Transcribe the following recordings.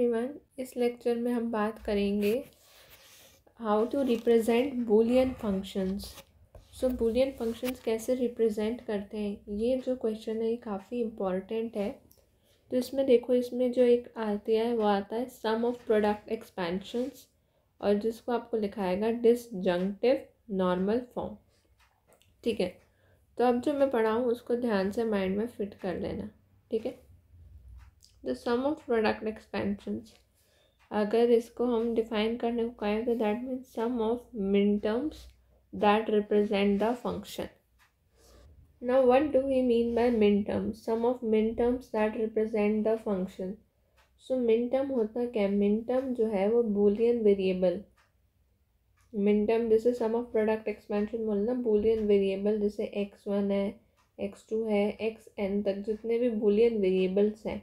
Everyone, इस lecture में हम बात करेंगे how to represent Boolean functions. So Boolean functions कैसे रिप्रेजेंट करते हैं, ये जो क्वेश्चन है ये काफ़ी इम्पॉर्टेंट है। तो इसमें देखो, इसमें जो एक आती है वो आता है सम ऑफ प्रोडक्ट एक्सपेंशंस, और जिसको आपको लिखाएगा डिसजंक्टिव नॉर्मल फॉर्म। ठीक है, तो अब जो मैं पढ़ाऊँ उसको ध्यान से माइंड में फिट कर लेना। ठीक है, the sum of product expansions, अगर इसको हम डिफाइन करने को कहें तो that means sum of min terms that represent the function. Now what do we mean by min terms? Sum of min terms that represent the function. So min term होता क्या है? मिन टर्म जो है वो Boolean variable, min term जैसे सम of product expansion बोलना, Boolean variable जैसे x1 है, x2 है, xn तक जितने भी बूलियन वेरिएबल्स हैं।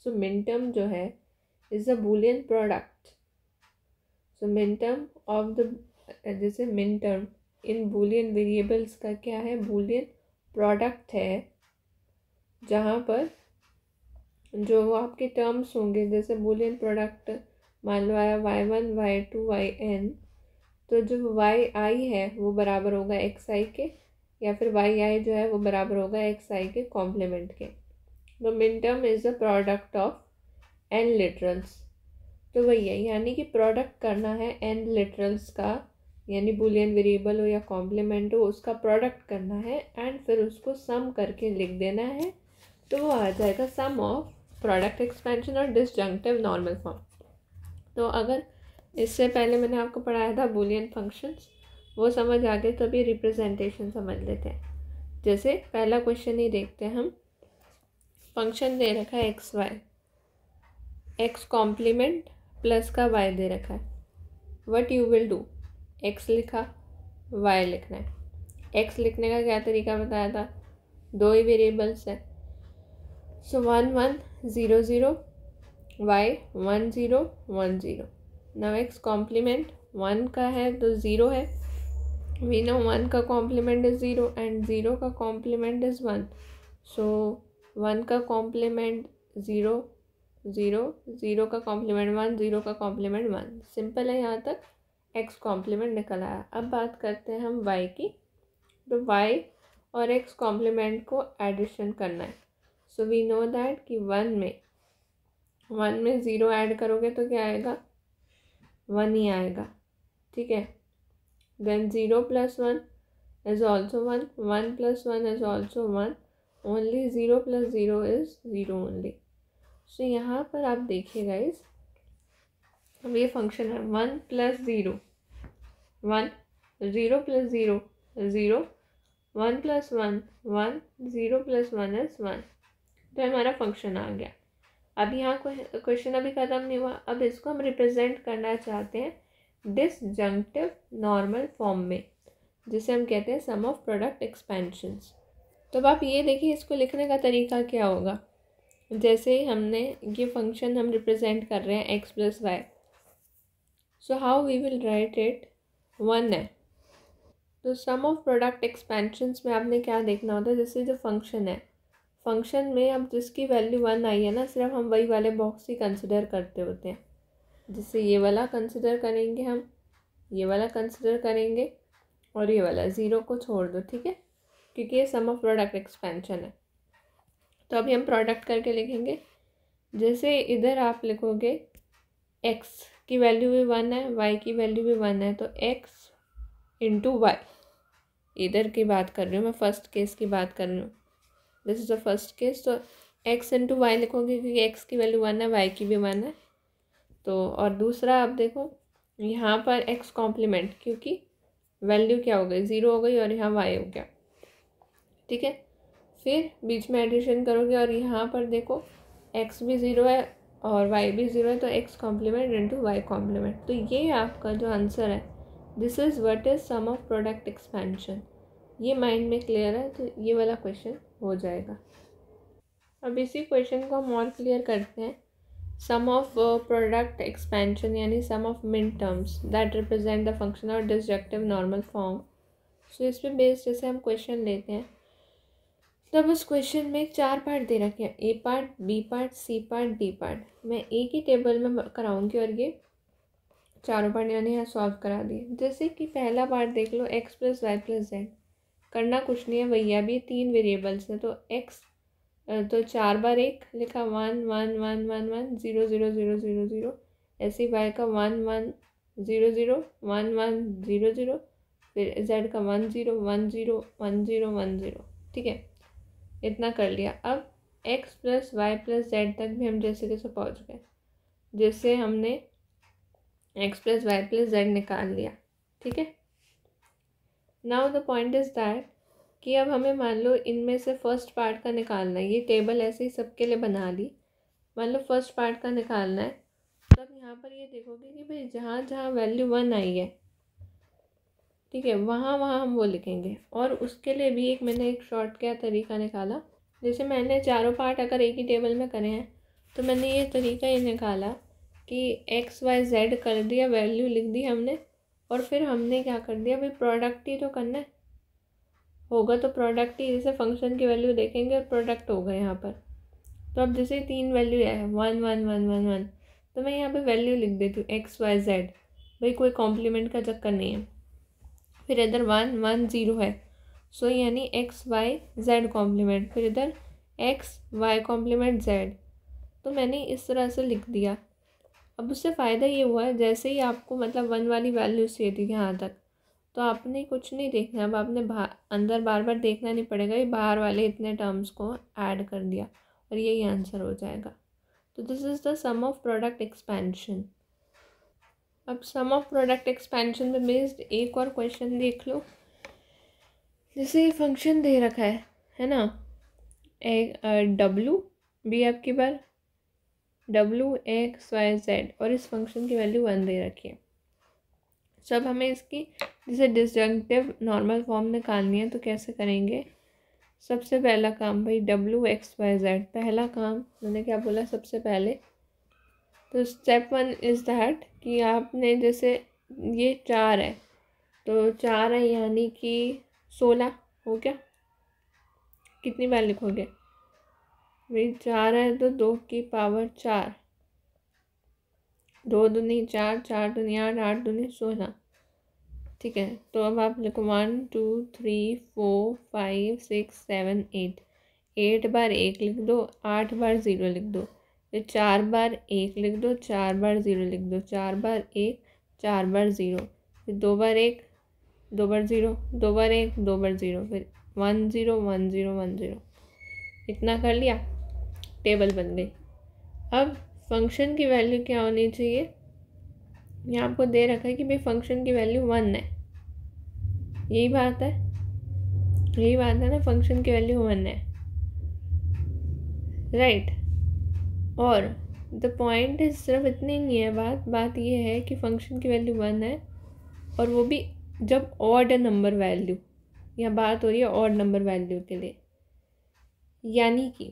सो मिन टर्म जो है is a boolean product. So minterm of the जैसे minterm इन boolean variables का क्या है? boolean product है, जहाँ पर जो आपके terms होंगे, जैसे boolean product मान लो आया y1 y2 yn, तो जो yi है वो बराबर होगा xi के, या फिर yi जो है वो बराबर होगा xi के कॉम्प्लीमेंट के। तो minterm is a product of n literals. तो वही है, यानी कि प्रोडक्ट करना है n लिटरल्स का, यानी बूलियन वेरिएबल हो या कॉम्प्लीमेंट हो, उसका प्रोडक्ट करना है एंड फिर उसको सम करके लिख देना है, तो वो आ जाएगा सम ऑफ प्रोडक्ट एक्सपेंशन और डिसजंक्टिव नॉर्मल फॉर्म। तो अगर इससे पहले मैंने आपको पढ़ाया था बूलियन फंक्शंस, वो समझ आ गए, तभी रिप्रेजेंटेशन समझ लेते हैं। जैसे पहला क्वेश्चन ही देखते हैं हम। फंक्शन दे रखा है x y, x complement plus का y दे रखा है। What you will do, x लिखा, y लिखना है। x लिखने का क्या तरीका बताया था? दो ही वेरिएबल्स है, सो 1 1 0 0, y 1 0 1 0। नाउ x कॉम्प्लीमेंट 1 का है तो 0 है, वी नो 1 का कॉम्प्लीमेंट इज 0 एंड 0 का कॉम्प्लीमेंट इज 1, सो 1 का कॉम्प्लीमेंट 0 0, 0 का कॉम्प्लीमेंट 1, 0 का कॉम्प्लीमेंट 1। सिंपल है, यहाँ तक x कॉम्प्लीमेंट निकल आया। अब बात करते हैं हम y की। तो y और x कॉम्प्लीमेंट को एडिशन करना है। सो वी नो दैट कि 1 में 0 ऐड करोगे तो क्या आएगा? 1 ही आएगा। ठीक है, then 0 + 1 is also 1, 1 + 1 is also 1, only 0 + 0 is 0 only. So यहाँ पर आप देखिए गाइस, अब ये फंक्शन है 1 + 0 1, 0 + 0 0, 1 + 1 1, 0 + 1 इज 1। तो हमारा फंक्शन आ गया। अब यहाँ क्वेश्चन अभी ख़त्म नहीं हुआ, अब इसको हम रिप्रेजेंट करना चाहते हैं डिसजंक्टिव नॉर्मल फॉर्म में, जिसे हम कहते हैं सम ऑफ प्रोडक्ट एक्सपेंशंस। तो अब आप ये देखिए इसको लिखने का तरीका क्या होगा। जैसे हमने ये फंक्शन हम रिप्रेजेंट कर रहे हैं x + y, so how we will write it? 1 है, तो सम ऑफ प्रोडक्ट एक्सपेंशंस में आपने क्या देखना होता है, जैसे जो फंक्शन है, फंक्शन में अब जिसकी वैल्यू 1 आई है ना, सिर्फ हम वही वाले बॉक्स ही कंसिडर करते होते हैं। जैसे ये वाला कंसिडर करेंगे, हम ये वाला कंसिडर करेंगे, और ये वाला 0 को छोड़ दो। ठीक है, क्योंकि ये सम ऑफ प्रोडक्ट एक्सपेंशन है। तो अभी हम प्रोडक्ट करके लिखेंगे। जैसे इधर आप लिखोगे x की वैल्यू भी 1 है, y की वैल्यू भी 1 है, तो x × y, इधर की बात कर रही हूँ मैं, फर्स्ट केस की बात कर रही हूँ, this is the first case. तो x × y लिखोगे क्योंकि x की वैल्यू 1 है, y की भी 1 है। तो और दूसरा आप देखो यहाँ पर x कॉम्प्लीमेंट, क्योंकि वैल्यू क्या हो गई? 0 हो गई, और यहाँ y हो गया। ठीक है, फिर बीच में एडिशन करोगे और यहाँ पर देखो x भी 0 है और y भी 0 है, तो x कॉम्प्लीमेंट × y कॉम्प्लीमेंट। तो ये आपका जो आंसर है, this is what is sum of product expansion. ये माइंड में क्लियर है, तो ये वाला क्वेश्चन हो जाएगा। अब इसी क्वेश्चन को हम और क्लियर करते हैं। सम ऑफ प्रोडक्ट एक्सपेंशन यानी सम of min terms that represent the function और डिसजंक्टिव नॉर्मल फॉर्म। सो इस पे बेस्ड जैसे हम क्वेश्चन लेते हैं, तो अब उस क्वेश्चन में 4 पार्ट दे रखे हैं, A part, B part, C part, D part. मैं एक ही टेबल में कराऊंगी और ये चारों पार्ट यानी यहाँ सॉल्व करा दिए। जैसे कि पहला पार्ट देख लो, x plus y plus z. करना कुछ नहीं है भैया, भी 3 वेरिएबल्स है, तो एक्स तो 4 बार 1 लिखा, 1 1 1 1 1 0 0 0 0 0। ऐसे ही वाई का 1 1 0 0 1 1 0 0, फिर जेड का 1 0 1 0 1 0 1 0। ठीक है, इतना कर लिया। अब x plus y plus z तक भी हम जैसे कैसे पहुँच गए, जैसे हमने x plus y plus z निकाल लिया। ठीक है, now the point is that कि अब हमें मान लो इनमें से फर्स्ट पार्ट का निकालना है। ये टेबल ऐसे ही सबके लिए बना ली, मान लो फर्स्ट पार्ट का निकालना है। तब यहाँ पर ये देखोगे कि भाई जहाँ जहाँ वैल्यू 1 आई है, ठीक है, वहाँ वहाँ हम वो लिखेंगे। और उसके लिए भी मैंने एक शॉर्ट क्या तरीका निकाला। जैसे मैंने चारों पार्ट अगर एक ही टेबल में करे हैं, तो मैंने ये तरीका ये निकाला कि एक्स वाई जेड कर दिया, वैल्यू लिख दी हमने, और फिर हमने क्या कर दिया, भाई प्रोडक्ट ही तो करना है, होगा तो प्रोडक्ट ही। जैसे फंक्शन की वैल्यू देखेंगे और प्रोडक्ट होगा यहाँ पर। तो अब जैसे 3 वैल्यू है, 1 1 1 1 1, तो मैं यहाँ पे वैल्यू लिख देती हूँ एक्स वाई जेड, भाई कोई कॉम्प्लीमेंट का चक्कर नहीं है। फिर इधर 1 1 0 है, सो यानी एक्स वाई जेड कॉम्प्लीमेंट, फिर इधर एक्स वाई कॉम्प्लीमेंट जेड। तो मैंने इस तरह से लिख दिया। अब उससे फ़ायदा ये हुआ है, जैसे ही आपको मतलब 1 वाली वैल्यू चाहिए थी यहाँ तक, तो आपने कुछ नहीं देखना। अब आपने अंदर बार बार देखना नहीं पड़ेगा, ये बाहर वाले इतने टर्म्स को ऐड कर दिया और यही आंसर हो जाएगा। तो this is the sum of product expansion. अब सम ऑफ प्रोडक्ट एक्सपेंशन में बेस्ड एक और क्वेश्चन देख लो। जैसे ये फंक्शन दे रखा है ना, एक डब्लू बी आपकी बार डब्लू एक्स वाई जेड, और इस फंक्शन की वैल्यू 1 दे रखी है। जब हमें इसकी जैसे डिसजंक्टिव नॉर्मल फॉर्म निकालनी है, तो कैसे करेंगे। सबसे पहला काम भाई डब्लू एक्स वाई जेड, पहला काम मैंने क्या बोला सबसे पहले। तो स्टेप 1 इज़ दैट कि आपने जैसे ये 4 है, तो 4 है यानी कि 16 हो गया। कितनी बार लिखोगे भाई, 4 है तो 2 की पावर 4, 2 दूनी 4, 4 दूनी 8, 8 दूनी 16। ठीक है, तो अब आप लिखो 1 2 3 4 5 6 7 8। 8 बार 1 लिख दो, 8 बार 0 लिख दो, फिर 4 बार 1 लिख दो, 4 बार 0 लिख दो, 4 बार 1 4 बार 0, फिर 2 बार 1 2 बार 0, 2 बार 1 2 बार 0, फिर 1 0 1 0 1 0। इतना कर लिया, टेबल बन गई। अब फंक्शन की वैल्यू क्या होनी चाहिए, यहाँ आपको दे रखा है कि भाई फंक्शन की वैल्यू 1 है, यही बात है, यही बात है ना, फंक्शन की वैल्यू 1 है, राइट। और द पॉइंट इज सिर्फ इतनी नहीं है, बात ये है कि फंक्शन की वैल्यू 1 है, और वो भी जब ऑड नंबर वैल्यू, यहाँ बात हो रही है ऑड नंबर वैल्यू के लिए, यानी कि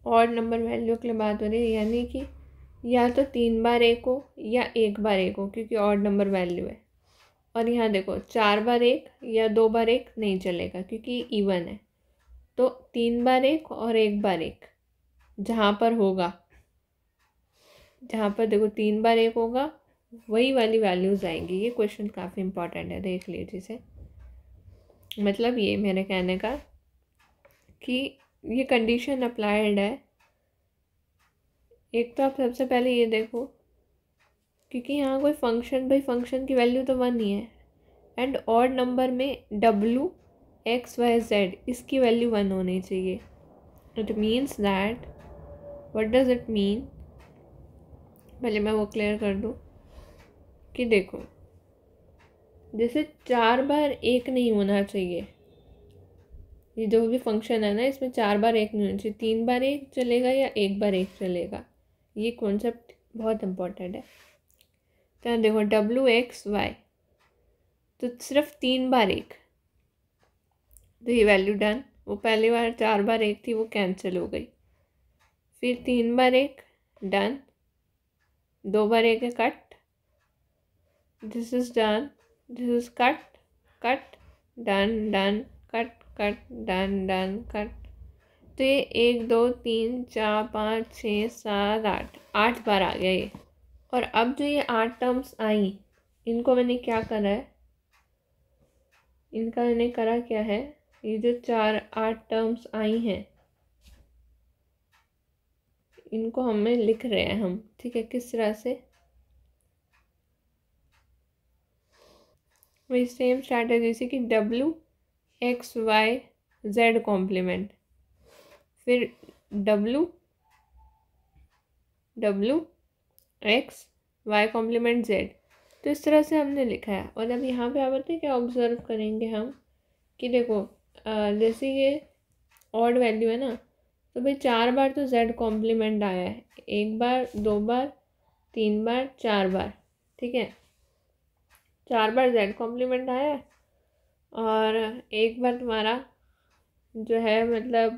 ऑड नंबर वैल्यू के लिए बात हो रही है, यानी कि या तो 3 बार 1 हो या 1 बार 1 हो, क्योंकि ऑड नंबर वैल्यू है। और यहाँ देखो 4 बार 1 या 2 बार 1 नहीं चलेगा, क्योंकि इवन है। तो 3 बार 1 और 1 बार 1 जहाँ पर होगा, जहाँ पर देखो 3 बार 1 होगा, वही वाली वैल्यूज़ आएंगी। ये क्वेश्चन काफ़ी इंपॉर्टेंट है, देख लीजिए इसे। मतलब ये मेरे कहने का कि ये कंडीशन अप्लाइड है। एक तो आप सबसे पहले ये देखो, क्योंकि यहाँ कोई फंक्शन, भाई फंक्शन की वैल्यू तो 1 ही है, एंड ऑड नंबर में डब्लू एक्स वाई जेड इसकी वैल्यू 1 होनी चाहिए। It means that, what does it mean, पहले मैं वो क्लियर कर दूँ कि देखो जैसे 4 बार 1 नहीं होना चाहिए, ये जो भी फंक्शन है ना इसमें 4 बार 1 नहीं होना चाहिए, 3 बार 1 चलेगा या 1 बार 1 चलेगा। ये कॉन्सेप्ट बहुत इम्पोर्टेंट है। तो देखो डब्लू एक्स वाई, तो सिर्फ 3 बार 1, तो ये वैल्यू डन। वो पहली बार 4 बार 1 थी, वो कैंसिल हो गई। फिर 3 बार 1 डन, 2 बार 1 है cut, this is done, this is cut cut done done cut cut, done done cut. तो ये 1 2 3 4 5 6 7 8, 8 बार आ गया ये। और अब जो ये 8 टर्म्स आई, इनको मैंने क्या करा है, इनका मैंने करा क्या है, ये जो 8 टर्म्स आई हैं इनको हमें लिख रहे हैं हम, ठीक है। किस तरह से, वही सेम स्ट्रैटेजी जैसे कि WXYZ कॉम्प्लीमेंट, फिर WXY कॉम्प्लीमेंट Z। तो इस तरह से हमने लिखा है। और अब यहाँ पे आप बताइए क्या ऑब्जर्व करेंगे हम कि देखो जैसे ये ऑड वैल्यू है ना, तो भाई 4 बार तो Z कॉम्प्लीमेंट आया है, 1 बार 2 बार 3 बार 4 बार, ठीक है। 4 बार Z कॉम्प्लीमेंट आया है और 1 बार तुम्हारा जो है मतलब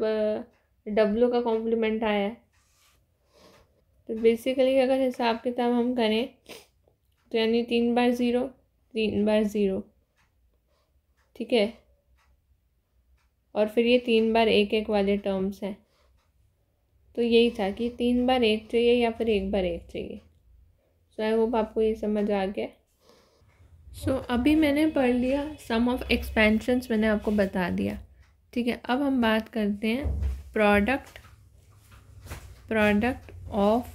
W का कॉम्प्लीमेंट आया है। तो बेसिकली अगर हिसाब किताब हम करें तो यानी 3 बार 0 3 बार 0, ठीक है। और फिर ये 3 बार 1 1 वाले टर्म्स हैं। तो यही था कि 3 बार 1 चाहिए या फिर 1 बार 1 चाहिए। सो आई होप आपको ये समझ आ गया। सो अभी मैंने पढ़ लिया सम ऑफ एक्सपेंशंस, मैंने आपको बता दिया, ठीक है। अब हम बात करते हैं प्रोडक्ट ऑफ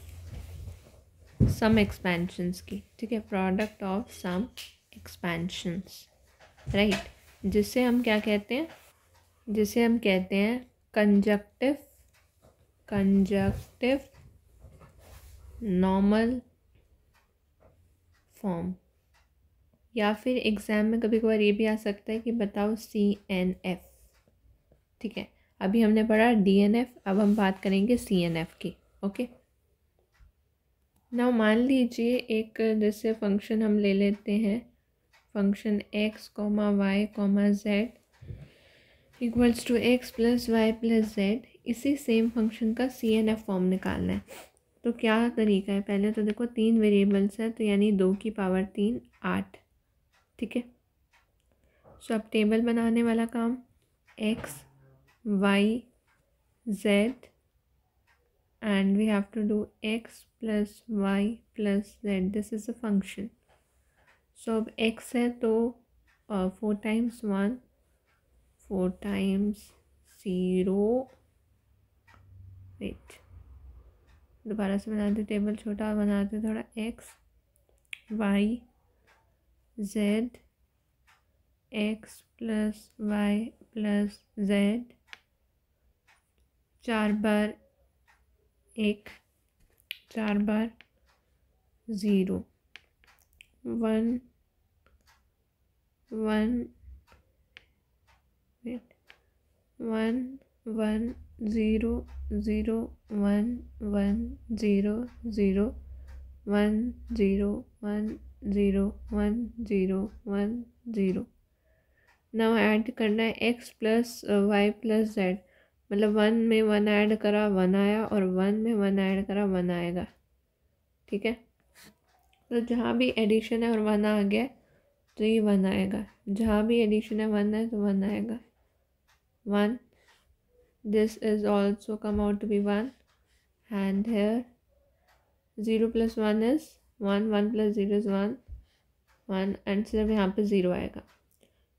सम एक्सपेंशंस की, ठीक है। Product of sum expansions, right, जिसे हम क्या कहते हैं, जिसे हम कहते हैं कंजक्टिव नॉर्मल फॉर्म। या फिर एग्ज़ाम में कभी कभार ये भी आ सकता है कि बताओ CNF, ठीक है। अभी हमने पढ़ा DNF, अब हम बात करेंगे CNF की, ओके। नाउ मान लीजिए एक जैसे फंक्शन हम ले लेते हैं, function x, y, z equals to x + y + z। इसी सेम फंक्शन का CNF फॉर्म निकालना है। तो क्या तरीका है, पहले तो देखो 3 वेरिएबल्स है, तो यानी 2 की पावर 3 8, ठीक है। सो अब टेबल बनाने वाला काम, x y z and we have to do x + y + z, this is a function। सो अब x है तो 4 × 1 4 × 0, वेट दोबारा से बनाते, टेबल छोटा बनाते थोड़ा, x y z x + y + z, 4 बार 1 4 बार 0 1 1 1 1 0 0 1 1 0 0 1 0 1 0 1 0 1 0। नाउ ऐड करना है x + y + z, मतलब 1 में 1 ऐड करा 1 आया और 1 में 1 ऐड करा 1 आएगा, ठीक है। तो जहाँ भी एडिशन है और 1 आ गया तो ये 1 आएगा, जहाँ भी एडिशन है 1 है तो 1 आएगा 1। This is also come out to be 1 and here 0 + 1 is 1 1 + 0 is 1 1 and सिर्फ यहाँ पे 0 आएगा।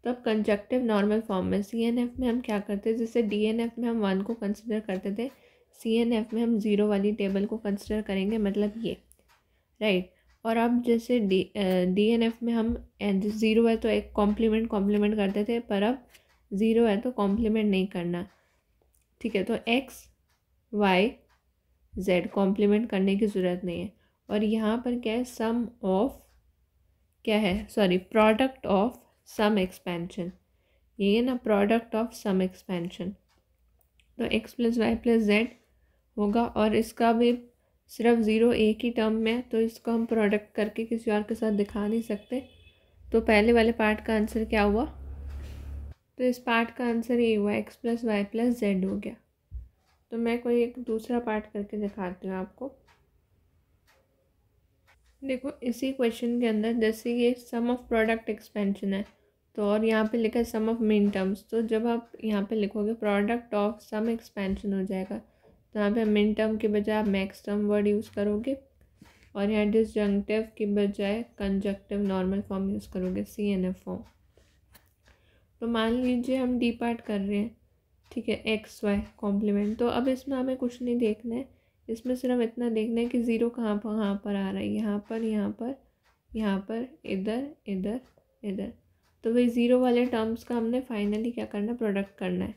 तो अब कंजक्टिव नॉर्मल फॉर्म में CNF में हम क्या करते हैं, जैसे DNF में हम 1 को कंसिडर करते थे, CNF में हम 0 वाली टेबल को कंसिडर करेंगे, मतलब ये, राइट। और अब जैसे DNF में हम 0 है तो एक कॉम्प्लीमेंट करते थे, पर अब 0 है तो कॉम्प्लीमेंट नहीं करना, ठीक है। तो x y z कॉम्प्लीमेंट करने की ज़रूरत नहीं है। और यहाँ पर क्या है, सम ऑफ क्या है, sorry product of sum expansion, ये है ना प्रोडक्ट ऑफ सम एक्सपेंशन। तो x + y + z होगा और इसका भी सिर्फ 0 एक ही टर्म में, तो इसको हम प्रोडक्ट करके किसी और के साथ दिखा नहीं सकते। तो पहले वाले पार्ट का आंसर क्या हुआ, तो इस पार्ट का आंसर ये हुआ x + y + z हो गया। तो मैं कोई एक दूसरा पार्ट करके दिखाती हूँ आपको। देखो इसी क्वेश्चन के अंदर जैसे ये सम ऑफ प्रोडक्ट एक्सपेंशन है, तो और यहाँ पे लिखा है सम ऑफ मिन टर्म्स, तो जब आप यहाँ पे लिखोगे प्रोडक्ट ऑफ सम एक्सपेंशन हो जाएगा, तो यहाँ पे मिन टर्म के बजाय आप मैक्स टर्म वर्ड यूज़ करोगे, और यहाँ डिसजंक्टिव के बजाय कंजक्टिव नॉर्मल फॉर्म यूज़ करोगे, CNF फॉर्म। तो मान लीजिए हम डी पार्ट कर रहे हैं, ठीक है, XY कॉम्प्लीमेंट। तो अब इसमें हमें कुछ नहीं देखना है, इसमें सिर्फ इतना देखना है कि ज़ीरो कहाँ पर आ रहा है, यहाँ पर, यहाँ पर, यहाँ पर, इधर, इधर, इधर। तो वही ज़ीरो वाले टर्म्स का हमने फाइनली क्या करना है, प्रोडक्ट करना है।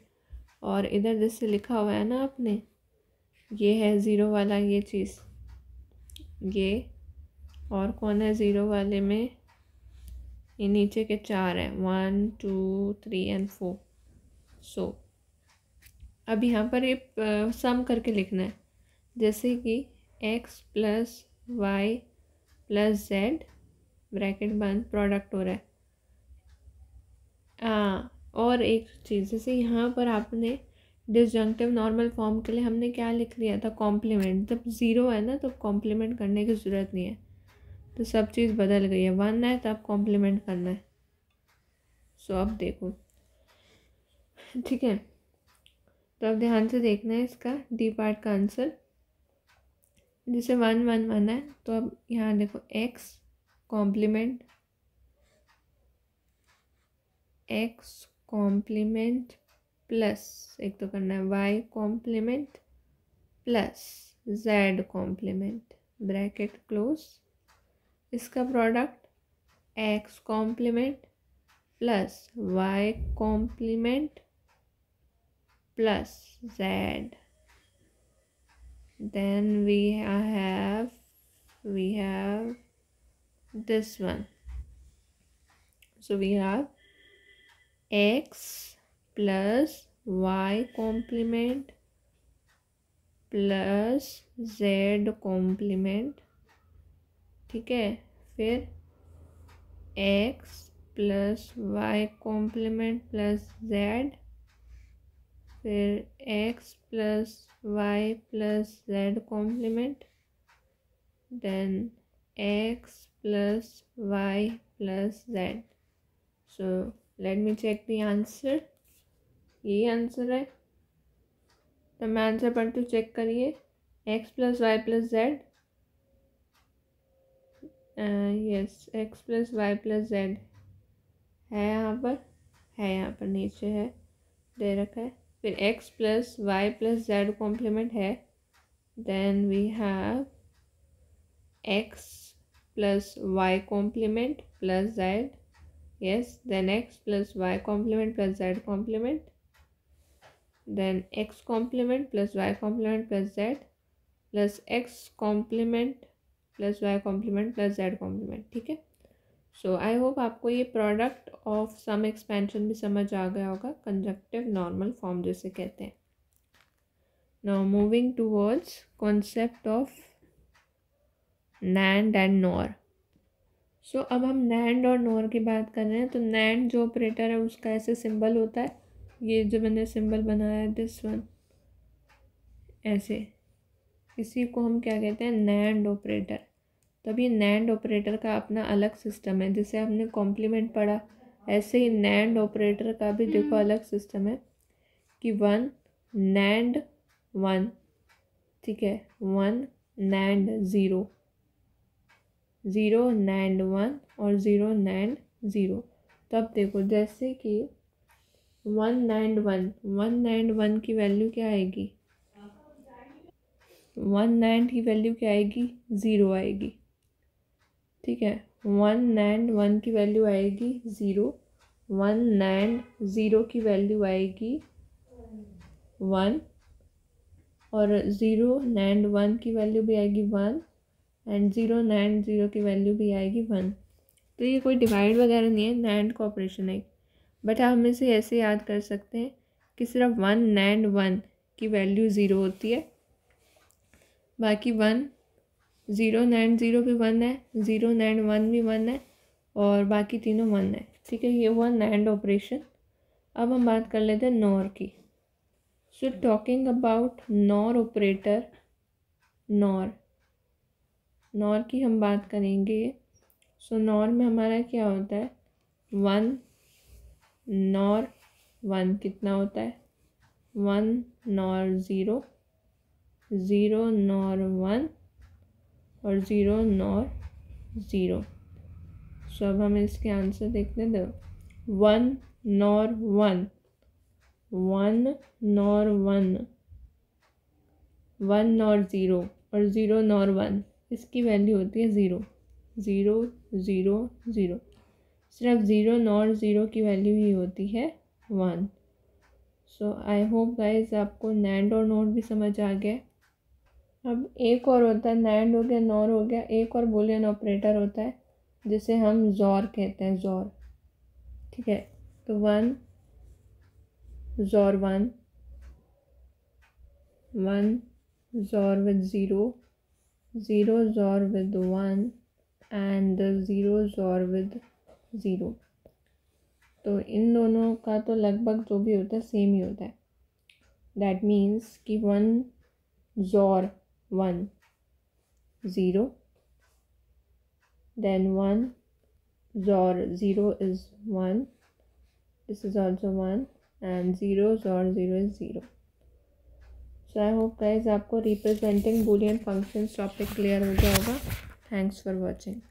और इधर जैसे लिखा हुआ है ना आपने, ये है ज़ीरो वाला ये चीज़, ये, और कौन है ज़ीरो वाले में, ये नीचे के 4 हैं, 1 2 3 एंड 4। सो अब यहाँ पर ये सम करके लिखना है, जैसे कि x plus y plus z bracket बंद, प्रोडक्ट हो रहा है। और एक चीज़, जैसे यहाँ पर आपने डिसजंक्टिव नॉर्मल फॉर्म के लिए हमने क्या लिख लिया था, कॉम्प्लीमेंट। जब ज़ीरो है ना तो कॉम्प्लीमेंट करने की ज़रूरत नहीं है, तो सब चीज़ बदल गई है, 1 है तब कॉम्प्लीमेंट करना है। सो अब देखो, ठीक है, तो अब ध्यान से देखना है इसका डी पार्ट का आंसर। जैसे 1 1 1 है, तो अब यहाँ देखो x complement, x complement plus, एक तो करना है y complement plus z complement bracket close, इसका product x complement plus y complement plus z, then we have this one. So we have x plus y complement plus z complement, ठीक है, फिर x plus y complement plus z, फिर x plus y plus z complement, then x plus y plus z। So let me check the answer, यही answer है, तो मैं answer पढ़ती हूँ, चेक करिए। x plus y plus z, yes, x plus y plus z है यहाँ पर, नीचे है, दे रखा है। फिर x plus y plus z complement है, then we have x plus y complement plus z, yes, then x plus y complement plus z complement, then x complement plus y complement plus z plus x complement plus y complement plus z complement, ठीक है। सो I hope आपको ये product of sum expansion भी समझ आ गया होगा, conjunctive normal form जिसे कहते हैं। Now moving towards concept of NAND and NOR. So अब हम नैंड और नॉर की बात कर रहे हैं। तो नैंड जो ऑपरेटर है उसका ऐसे सिंबल होता है, ये जो मैंने सिंबल बनाया है, दिस वन, ऐसे, इसी को हम क्या कहते हैं, नैंड ऑपरेटर। तब ये नैंड ऑपरेटर का अपना अलग सिस्टम है, जिसे हमने कॉम्प्लीमेंट पढ़ा, ऐसे ही नैंड ऑपरेटर का भी देखो अलग सिस्टम है कि 1 नैंड 1, ठीक है, 1 नैंड 0, 0 नैंड 1 और 0 नैंड 0। तब देखो जैसे कि 1 नैंड 1, 1 नैंड 1 की वैल्यू क्या आएगी, 1 नैंड की वैल्यू क्या आएगी, 0 आएगी, ठीक है। 1 नैंड 1 की वैल्यू आएगी 0, 1 नैंड 0 की वैल्यू आएगी 1, और 0 नैंड 1 की वैल्यू भी आएगी 1, एंड 0 नैंड 0 की वैल्यू भी आएगी 1। तो ये कोई डिवाइड वगैरह नहीं है, नैंड का ऑपरेशन है, बट हम इसे ऐसे याद कर सकते हैं कि सिर्फ 1 नैंड 1 की वैल्यू 0 होती है, बाकी 1, 0 नैंड 0 भी 1 है, 0 नैंड 1 भी 1 है, और बाकी तीनों 1 है, ठीक है। ये हुआ नैंड ऑपरेशन। अब हम बात कर लेते हैं नॉर की। So talking about nor operator, nor की हम बात करेंगे। सो नॉर में हमारा क्या होता है, 1 नॉर 1 कितना होता है 1 नॉर 0, 0 नॉर 1 और 0 नॉर 0। सो अब हम इसके आंसर देखते हैं। 1 नॉर 1, 1 नॉर 1, 1 नॉर 0 और 0 नॉर 1, इसकी वैल्यू होती है 0, 0 0 0। सिर्फ 0 नॉर 0 की वैल्यू ही होती है 1। सो आई होप गाइज आपको नैंड और नॉर भी समझ आ गया। अब एक और होता है, नैंड हो गया, नॉर हो गया, एक और बूलियन ऑपरेटर होता है जिसे हम जॉर कहते हैं, जॉर। ठीक है, तो 1 jaw 1, 1 jaw with 0, 0 jaw with 1 and 0 jaw with 0। तो इन दोनों का तो लगभग जो भी होता है सेम ही होता है। दैट मीन्स कि 1 jaw 1 0, then 1 XOR 0 is 1, this is also 1 and 0 XOR 0 is 0. So I hope guys आपको representing boolean functions topic clear हो गया होगा. Thanks for watching.